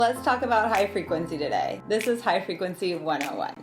Let's talk about high frequency today. This is High Frequency 101.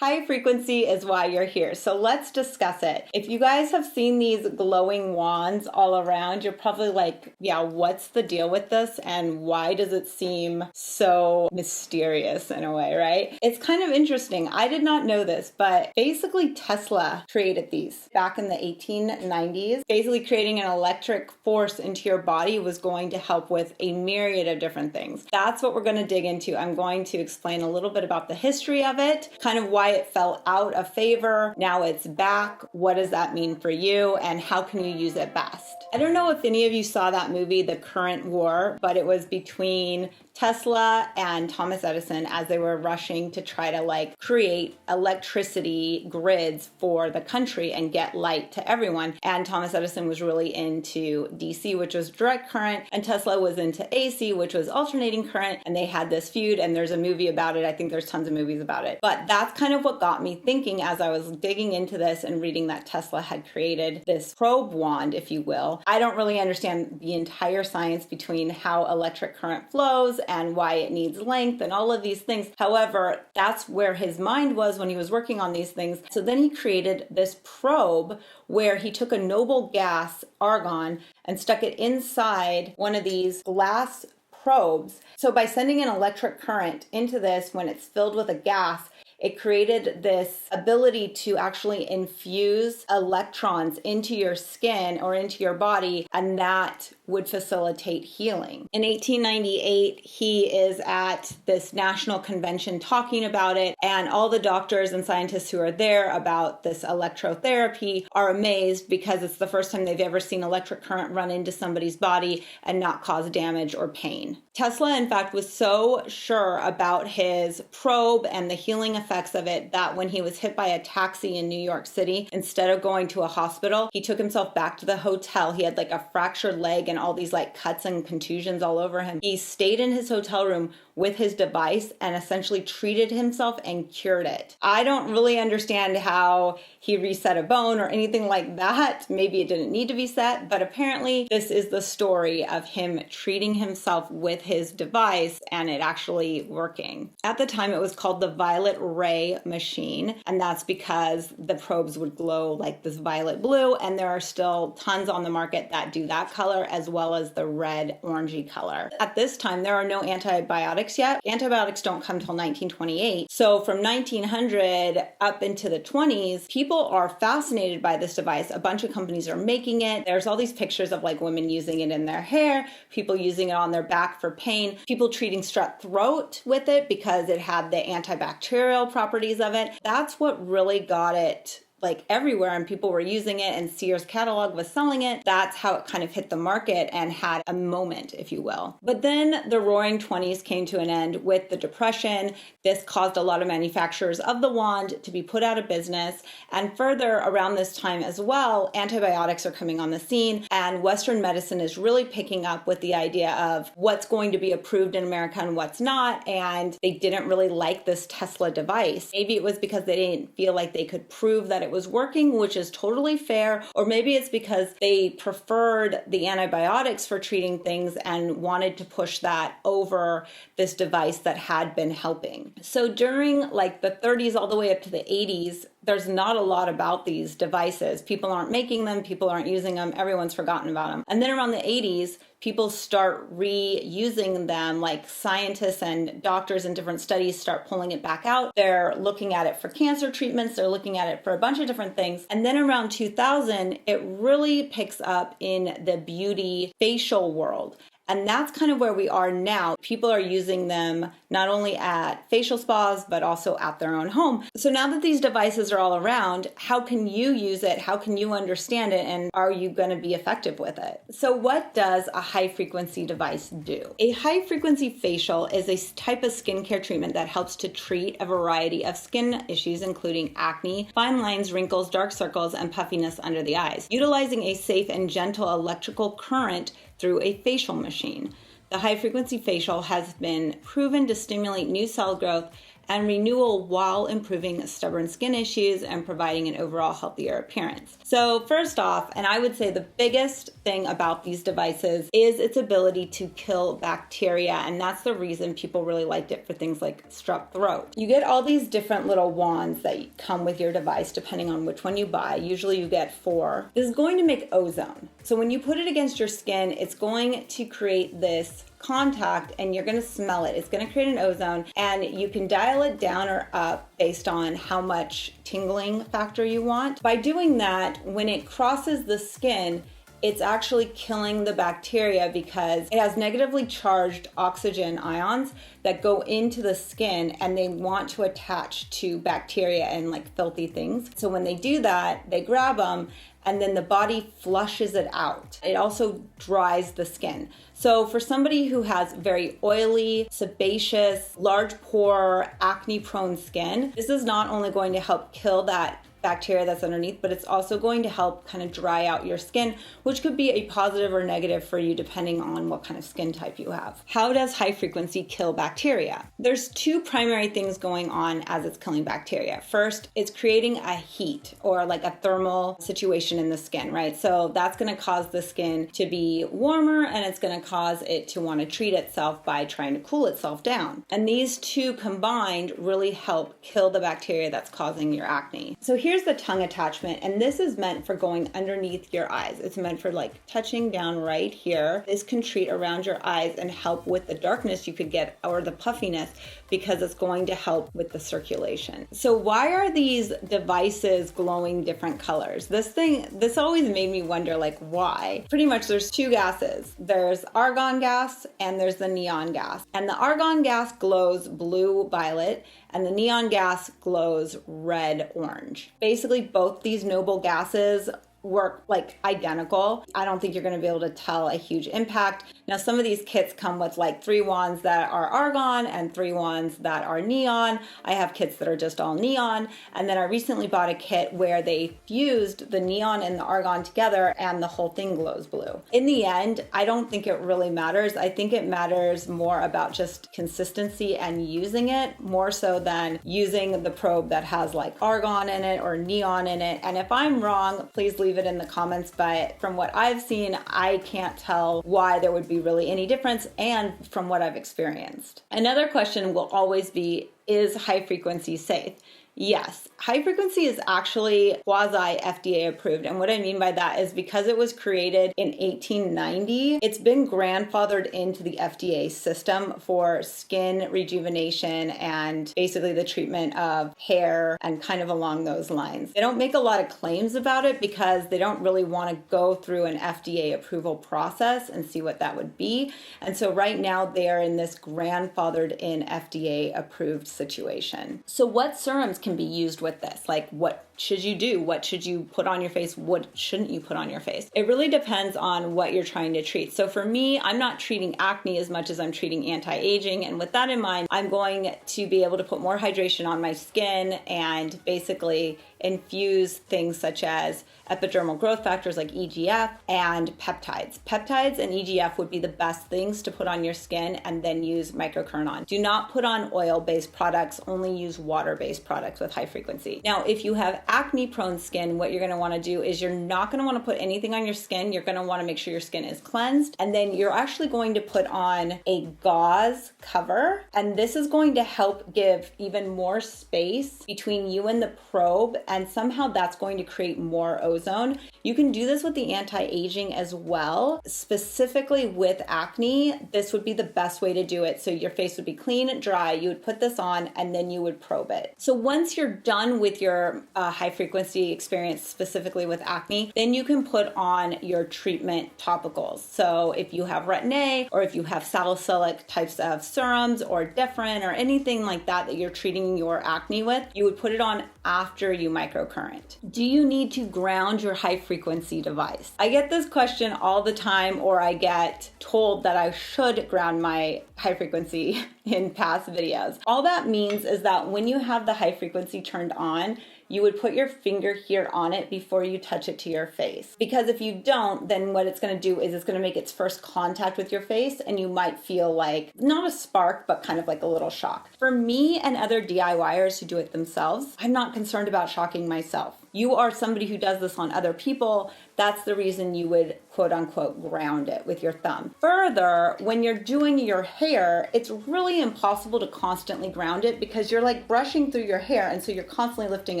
High frequency is why you're here, so let's discuss it. If you guys have seen these glowing wands all around, you're probably like, yeah, what's the deal with this and why does it seem so mysterious in a way, right? It's kind of interesting. I did not know this, but basically Tesla created these back in the 1890s. Basically creating an electric force into your body was going to help with a myriad of different things. That's what we're going to dig into. I'm going to explain a little bit about the history of it, kind of why it fell out of favor. Now it's back. What does that mean for you? And how can you use it best? I don't know if any of you saw that movie, The Current War, but it was between Tesla and Thomas Edison as they were rushing to try to create electricity grids for the country and get light to everyone. And Thomas Edison was really into DC, which was direct current, and Tesla was into AC, which was alternating current. And they had this feud, and there's a movie about it. I think there's tons of movies about it. But that's kind of what got me thinking as I was digging into this and reading that Tesla had created this probe wand, if you will. I don't really understand the entire science between how electric current flows and why it needs length and all of these things. However, that's where his mind was when he was working on these things. So then he created this probe where he took a noble gas, argon, and stuck it inside one of these glass probes. So by sending an electric current into this when it's filled with a gas, it created this ability to actually infuse electrons into your skin or into your body, and that would facilitate healing. In 1898, he is at this national convention talking about it, and all the doctors and scientists who are there about this electrotherapy are amazed because it's the first time they've ever seen electric current run into somebody's body and not cause damage or pain. Tesla, in fact, was so sure about his probe and the healing effects of it that when he was hit by a taxi in New York City, instead of going to a hospital, he took himself back to the hotel. He had a fractured leg and all these cuts and contusions all over him. He stayed in his hotel room with his device and essentially treated himself and cured it. I don't really understand how he reset a bone or anything like that. Maybe it didn't need to be set, but apparently this is the story of him treating himself with his device and it actually working. At the time, it was called the violet ray machine, and that's because the probes would glow like this violet blue, and there are still tons on the market that do that color as well as the red orangey color. At this time, there are no antibiotics yet. Antibiotics don't come till 1928. So from 1900 up into the 20s, people are fascinated by this device. A bunch of companies are making it. There's all these pictures of women using it in their hair, people using it on their back for pain, people treating strep throat with it because it had the antibacterial properties of it. That's what really got it everywhere, and people were using it, and Sears catalog was selling it. That's how it kind of hit the market and had a moment, if you will. But then the roaring 20s came to an end with the Depression. This caused a lot of manufacturers of the wand to be put out of business. And further, around this time as well, antibiotics are coming on the scene, and Western medicine is really picking up with the idea of what's going to be approved in America and what's not. And they didn't really like this Tesla device. Maybe it was because they didn't feel like they could prove that it was working, which is totally fair, or maybe it's because they preferred the antibiotics for treating things and wanted to push that over this device that had been helping. So during the 30s all the way up to the 80s, there's not a lot about these devices. People aren't making them, people aren't using them, everyone's forgotten about them. And then around the 80s, people start reusing them, scientists and doctors in different studies start pulling it back out. They're looking at it for cancer treatments, they're looking at it for a bunch of different things. And then around 2000, it really picks up in the beauty facial world. And that's kind of where we are now. People are using them not only at facial spas, but also at their own home. So now that these devices are all around, how can you use it? How can you understand it? And are you going to be effective with it? So what does a high frequency device do? A high frequency facial is a type of skincare treatment that helps to treat a variety of skin issues, including acne, fine lines, wrinkles, dark circles, and puffiness under the eyes, utilizing a safe and gentle electrical current through a facial machine. The high-frequency facial has been proven to stimulate new cell growth and renewal while improving stubborn skin issues and providing an overall healthier appearance. So first off, and I would say the biggest thing about these devices is its ability to kill bacteria, and that's the reason people really liked it for things like strep throat. You get all these different little wands that come with your device depending on which one you buy. Usually you get 4. This is going to make ozone. So when you put it against your skin, it's going to create this contact and you're going to smell it. It's going to create an ozone, and you can dial it down or up based on how much tingling factor you want. By doing that, when it crosses the skin, it's actually killing the bacteria because it has negatively charged oxygen ions that go into the skin, and they want to attach to bacteria and like filthy things. So when they do that, they grab them and then the body flushes it out. It also dries the skin. So for somebody who has very oily, sebaceous, large pore, acne-prone skin, this is not only going to help kill that bacteria that's underneath, but it's also going to help kind of dry out your skin, which could be a positive or negative for you depending on what kind of skin type you have. How does high frequency kill bacteria? There's 2 primary things going on as it's killing bacteria. First, it's creating a heat or like a thermal situation in the skin, right? So that's going to cause the skin to be warmer, and it's going to cause it to want to treat itself by trying to cool itself down. And these 2 combined really help kill the bacteria that's causing your acne. So here's the tongue attachment, and this is meant for going underneath your eyes. It's meant for like touching down right here. This can treat around your eyes and help with the darkness you could get or the puffiness, because it's going to help with the circulation. So why are these devices glowing different colors? This always made me wonder, like, why? Pretty much there's 2 gases. There's argon gas and there's the neon gas. And the argon gas glows blue violet, and the neon gas glows red orange. Basically, both these noble gases work like identical. I don't think you're going to be able to tell a huge impact. Now, some of these kits come with like 3 wands that are argon and 3 wands that are neon. I have kits that are just all neon. And then I recently bought a kit where they fused the neon and the argon together and the whole thing glows blue. In the end, I don't think it really matters. I think it matters more about just consistency and using it more so than using the probe that has like argon in it or neon in it. And if I'm wrong, please leave it in the comments, but from what I've seen, I can't tell why there would be really any difference, and from what I've experienced. Another question will always be, is high frequency safe? Yes, high frequency is actually quasi FDA approved. And what I mean by that is because it was created in 1890, it's been grandfathered into the FDA system for skin rejuvenation and basically the treatment of hair and kind of along those lines. They don't make a lot of claims about it because they don't really want to go through an FDA approval process and see what that would be. And so right now they are in this grandfathered in FDA approved situation. So what serums can be used with this? Like, what should you do? What should you put on your face? What shouldn't you put on your face? It really depends on what you're trying to treat. So for me, I'm not treating acne as much as I'm treating anti-aging. And with that in mind, I'm going to be able to put more hydration on my skin and basically infuse things such as epidermal growth factors like EGF and peptides. Peptides and EGF would be the best things to put on your skin and then use microcurrent on. Do not put on oil-based products, only use water-based products with high frequency. Now, if you have acne-prone skin, what you're gonna wanna do is you're not gonna wanna put anything on your skin. You're gonna wanna make sure your skin is cleansed, and then you're actually going to put on a gauze cover, and this is going to help give even more space between you and the probe, and somehow that's going to create more ozone. You can do this with the anti-aging as well. Specifically with acne, this would be the best way to do it. So your face would be clean and dry. You would put this on and then you would probe it. So once you're done with your high frequency experience, specifically with acne, then you can put on your treatment topicals. So if you have Retin-A or if you have salicylic types of serums or Differin or anything like that that you're treating your acne with, you would put it on after you microcurrent. Do you need to ground your high frequency device? I get this question all the time, or I get told that I should ground my high frequency in past videos. All that means is that when you have the high frequency turned on, you would put your finger here on it before you touch it to your face. Because if you don't, then what it's going to do is it's going to make its first contact with your face, and you might feel like not a spark, but kind of like a little shock. For me and other DIYers who do it themselves, I'm not concerned about shocking myself. You are somebody who does this on other people. That's the reason you would quote unquote ground it with your thumb. Further, when you're doing your hair, it's really impossible to constantly ground it because you're like brushing through your hair, and so you're constantly lifting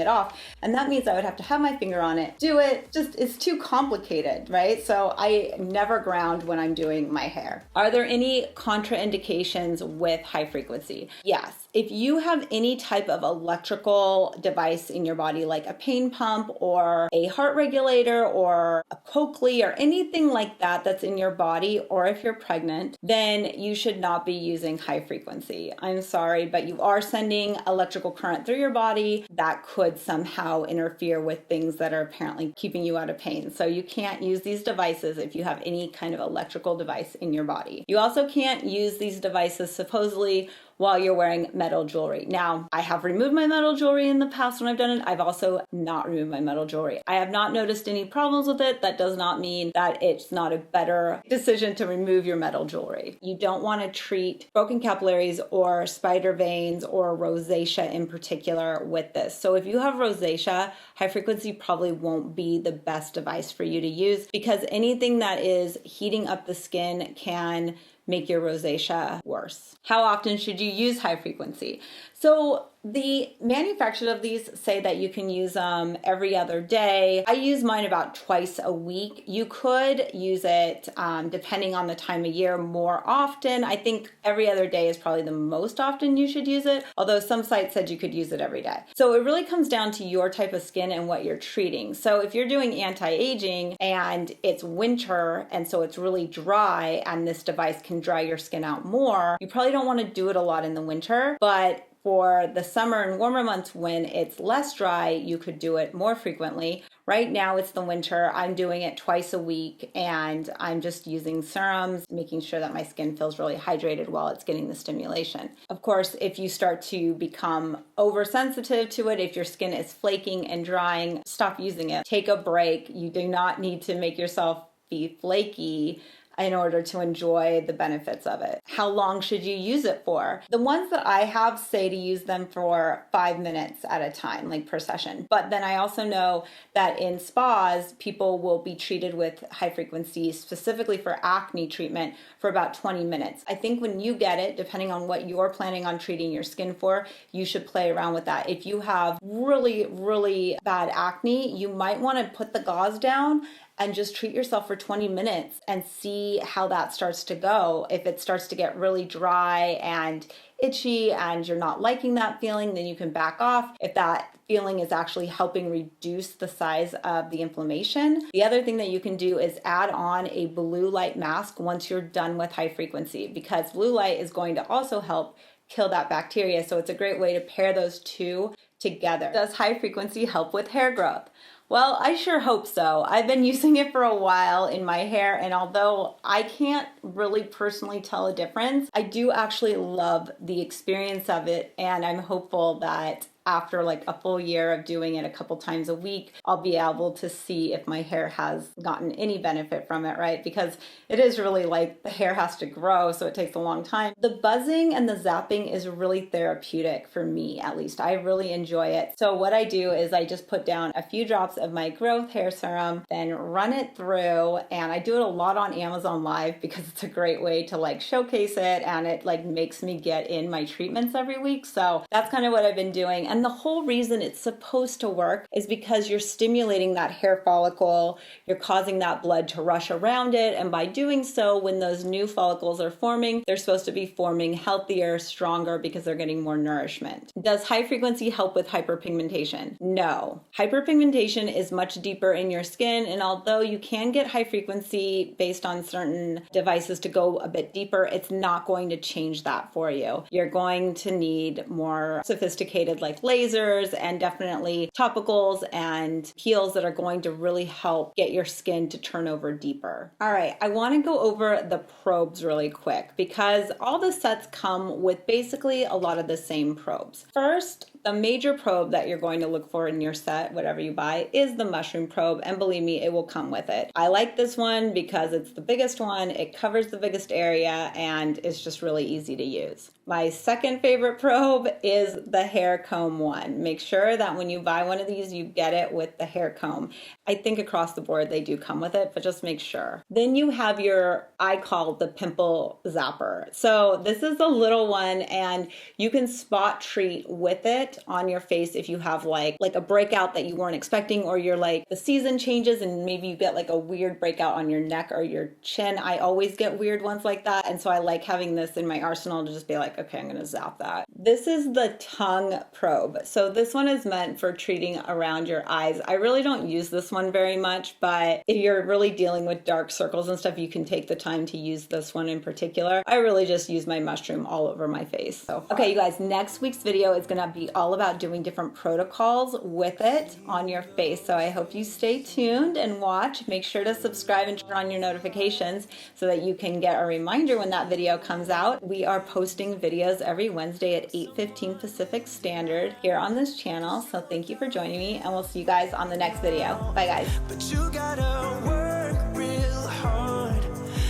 it off. And that means I would have to have my finger on it, do it. Just, it's too complicated, right? So I never ground when I'm doing my hair. Are there any contraindications with high frequency? Yes. If you have any type of electrical device in your body, like a pain pump or a heart regulator or a Coakley or anything like that that's in your body, or if you're pregnant, then you should not be using high frequency. I'm sorry, but you are sending electrical current through your body that could somehow interfere with things that are apparently keeping you out of pain. So you can't use these devices if you have any kind of electrical device in your body. You also can't use these devices supposedly while you're wearing metal jewelry. Now, I have removed my metal jewelry in the past when I've done it. I've also not removed my metal jewelry. I have not noticed any problems with it. That does not mean that it's not a better decision to remove your metal jewelry. You don't want to treat broken capillaries or spider veins or rosacea in particular with this. So if you have rosacea, high frequency probably won't be the best device for you to use, because anything that is heating up the skin can make your rosacea worse. How often should you use high frequency? So the manufacturers of these say that you can use them every other day. I use mine about twice a week. You could use it depending on the time of year more often. I think every other day is probably the most often you should use it, although some sites said you could use it every day. So it really comes down to your type of skin and what you're treating. So if you're doing anti-aging and it's winter and so it's really dry and this device can dry your skin out more, you probably don't want to do it a lot in the winter, but for the summer and warmer months when it's less dry, you could do it more frequently. Right now it's the winter. I'm doing it twice a week, and I'm just using serums, making sure that my skin feels really hydrated while it's getting the stimulation. Of course, if you start to become oversensitive to it, if your skin is flaking and drying, stop using it. Take a break. You do not need to make yourself be flaky in order to enjoy the benefits of it. How long should you use it for? The ones that I have say to use them for 5 minutes at a time, like per session. But then I also know that in spas, people will be treated with high frequency specifically for acne treatment for about 20 minutes. I think when you get it, depending on what you're planning on treating your skin for, you should play around with that. If you have really, really bad acne, you might want to put the gauze down and just treat yourself for 20 minutes and see how that starts to go. If it starts to get really dry and itchy and you're not liking that feeling, then you can back off. If that feeling is actually helping reduce the size of the inflammation. The other thing that you can do is add on a blue light mask once you're done with high frequency, because blue light is going to also help kill that bacteria. So it's a great way to pair those two together. Does high frequency help with hair growth? Well, I sure hope so. I've been using it for a while in my hair, and although I can't really personally tell a difference, I do actually love the experience of it, and I'm hopeful that after like a full year of doing it a couple times a week, I'll be able to see if my hair has gotten any benefit from it, right? Because it is really like the hair has to grow, so it takes a long time. The buzzing and the zapping is really therapeutic for me, at least. I really enjoy it. So what I do is I just put down a few drops of my growth hair serum, then run it through, and I do it a lot on Amazon Live because it's a great way to like showcase it, and it like makes me get in my treatments every week. So that's kind of what I've been doing. And the whole reason it's supposed to work is because you're stimulating that hair follicle, you're causing that blood to rush around it, and by doing so, when those new follicles are forming, they're supposed to be forming healthier, stronger, because they're getting more nourishment. Does high frequency help with hyperpigmentation? No. Hyperpigmentation is much deeper in your skin, and although you can get high frequency based on certain devices to go a bit deeper, it's not going to change that for you. You're going to need more sophisticated like lasers and definitely topicals and peels that are going to really help get your skin to turn over deeper. All right, I want to go over the probes really quick because all the sets come with basically a lot of the same probes. First, The major probe that you're going to look for in your set, whatever you buy, is the mushroom probe, and believe me, it will come with it. I like this one because it's the biggest one, it covers the biggest area, and it's just really easy to use. My second favorite probe is the hair comb one. Make sure that when you buy one of these, you get it with the hair comb. I think across the board they do come with it, but just make sure. Then you have your, I call the pimple zapper. So this is a little one, and you can spot treat with it on your face if you have like a breakout that you weren't expecting, or you're like the season changes and maybe you get like a weird breakout on your neck or your chin. I always get weird ones like that, and so I like having this in my arsenal to just be like, okay, I'm gonna zap that. This is the tongue probe. So this one is meant for treating around your eyes. I really don't use this one very much, but if you're really dealing with dark circles and stuff, you can take the time to use this one in particular. I really just use my mushroom all over my face. So, okay, you guys, next week's video is gonna be all about doing different protocols with it on your face. So I hope you stay tuned and watch. Make sure to subscribe and turn on your notifications so that you can get a reminder when that video comes out. We are posting videos every Wednesday at 8:15 Pacific Standard here on this channel. So thank you for joining me, and we'll see you guys on the next video. Bye guys. But you gotta work real hard.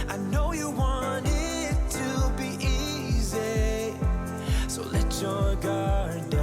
I know you want it to be easy, so let your guard down.